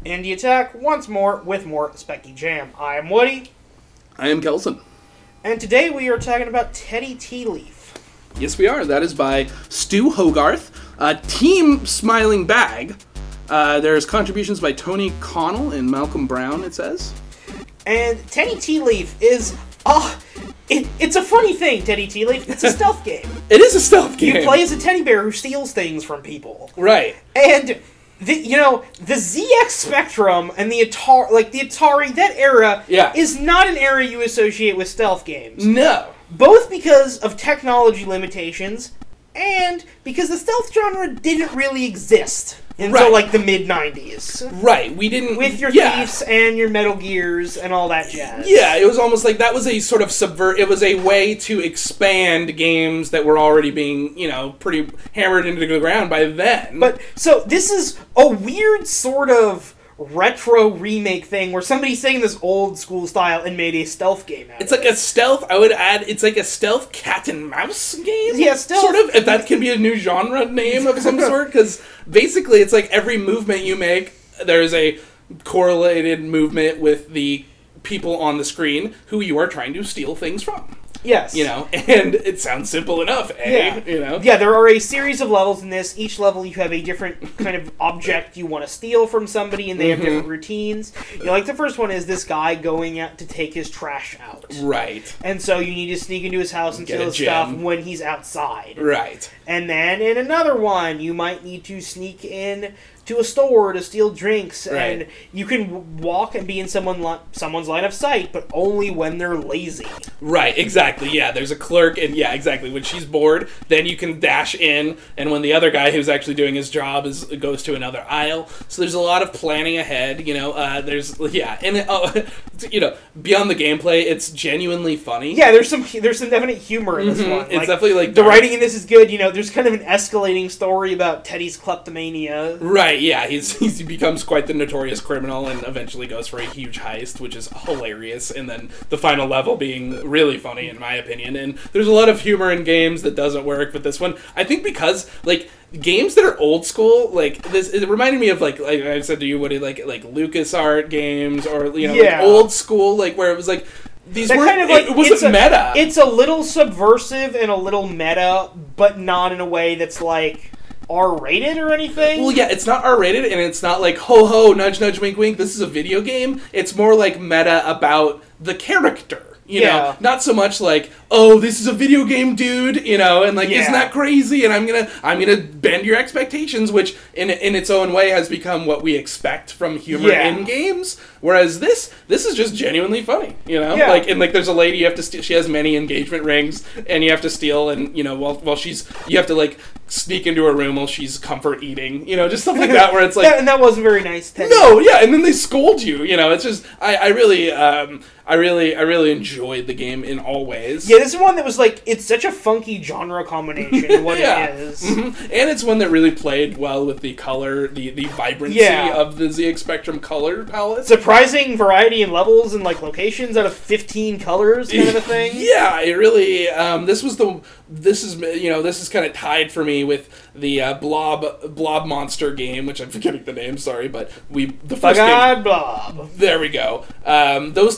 Indie Attack once more with more Speccy Jam. I am Woody. I am Kelson. And today we are talking about Teddy Tea Leaf. Yes, we are. That is by Stu Hogarth. Team Smiling Bag. There's contributions by Tony Connell and Malcolm Brown, it says. And Teddy Tea Leaf is... it's a funny thing, Teddy Tea Leaf. It's a stealth game. It is a stealth game. You play as a teddy bear who steals things from people. Right. And... the ZX Spectrum and the Atari, that era is not an era you associate with stealth games. No. Both because of technology limitations and because the stealth genre didn't really exist until like the mid-90s. Right, we didn't... With your Thiefs and your Metal Gears and all that jazz. Yeah, it was almost like that was a sort of it was a way to expand games that were already being, pretty hammered into the ground by then. But, so, this is a weird sort of retro remake thing where somebody's taking this old school style and made a stealth game out of it. It's like a stealth, I would add, it's like a stealth cat and mouse game? Yeah, stealth. Sort of, if that can be a new genre name of some sort, because basically it's like every movement you make, there's a correlated movement with the people on the screen who you are trying to steal things from. Yes. And it sounds simple enough, Yeah, there are a series of levels in this. Each level you have a different kind of object you want to steal from somebody, and they have different routines. Like the first one is this guy going out to take his trash out. Right. And so you need to sneak into his house and steal his stuff when he's outside. Right. And then in another one, you might need to sneak in to a store to steal drinks, and you can walk and be in someone's line of sight, but only when they're lazy. Right, exactly, yeah, there's a clerk, and yeah, exactly, when she's bored, then you can dash in, and when the other guy who's actually doing his job goes to another aisle, so there's a lot of planning ahead, and beyond the gameplay, it's genuinely funny. Yeah, there's some definite humor in this one. It's definitely like... The writing in this is good, there's kind of an escalating story about Teddy's kleptomania. Right. Yeah, he becomes quite the notorious criminal and eventually goes for a huge heist, which is hilarious, and then the final level being really funny, in my opinion. And there's a lot of humor in games that doesn't work, but this one, I think because, games that are old school, it reminded me of, like I said to you, Woody, like LucasArts games, or, old school, where it was, these weren't, kind of it wasn't meta. It's a little subversive and a little meta, but not in a way that's, R-rated or anything? Well, yeah, it's not R-rated, and it's not ho ho, nudge nudge, wink wink, this is a video game. It's more meta about the character. Not so much oh, this is a video game, dude, and isn't that crazy? And I'm gonna bend your expectations, which in its own way has become what we expect from humor in games. Whereas this is just genuinely funny, there's a lady you have to steal. She has many engagement rings, and you have to steal, and you have to sneak into her room while she's comfort eating, just stuff like that, where it's and that wasn't very nice, Teddy. No, yeah, and then they scold you, it's just I really enjoyed the game in all ways. Yeah, this is one that was it's such a funky genre combination, what it is. Mm-hmm. And it's one that really played well with the color, the vibrancy of the ZX Spectrum color palette. Surprising variety in levels and locations out of 15 colors, kind of a thing. Yeah, it really. This is kind of tied for me with the blob monster game, which I'm forgetting the name. Sorry, but the first game. Blob. There we go.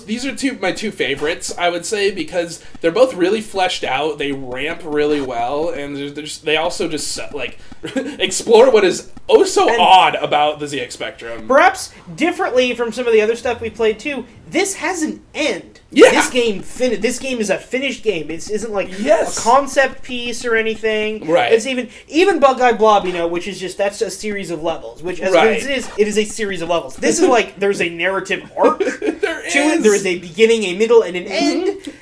These are my two favorites, I would say, because they're both really fleshed out. They ramp really well, and they also just explore what is so odd about the ZX Spectrum. Perhaps differently from some of the other stuff we played too, this has an end. Yeah. This game is a finished game. It isn't a concept piece or anything. Right. It's even Bug Eye Blob, which is that's a series of levels. Which as it is a series of levels. This is there's a narrative arc to it. There is a beginning, a middle, and an end.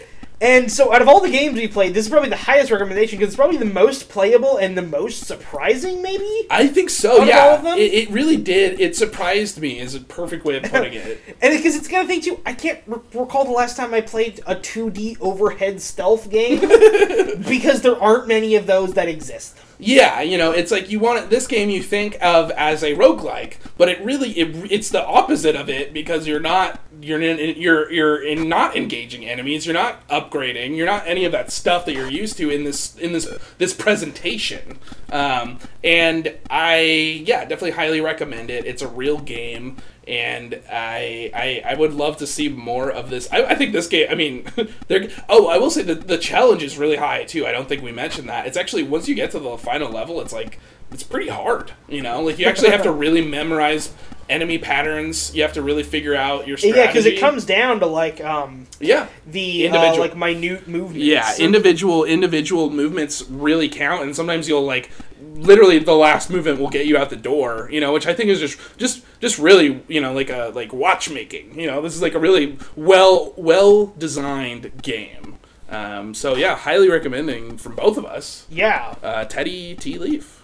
And so, out of all the games we played, this is probably the highest recommendation because it's probably the most playable and the most surprising, maybe? I think so, out of all of them? It really did. It surprised me is a perfect way of putting it. And because it's kind of thing, too, I can't recall the last time I played a 2D overhead stealth game because there aren't many of those that exist. Yeah, it's you want this game you think of as a roguelike, but it's the opposite of it because you're not engaging enemies, you're not upgrading, you're not any of that stuff that you're used to in this presentation. And I definitely highly recommend it. It's a real game. And I would love to see more of this. I think this game, I mean, I will say that the challenge is really high, too. I don't think we mentioned that. It's actually, once you get to the final level, it's like, it's pretty hard, you know? Like, you actually have to really memorize enemy patterns. You have to really figure out your strategy. Yeah, because it comes down to, like, the individual, like, minute movements. Yeah, individual movements really count, and sometimes you'll, like, literally the last movement will get you out the door, you know, which I think is just really, you know, like watchmaking. You know, this is like a really well designed game. So yeah, highly recommending from both of us. Yeah. Teddy T. Leaf.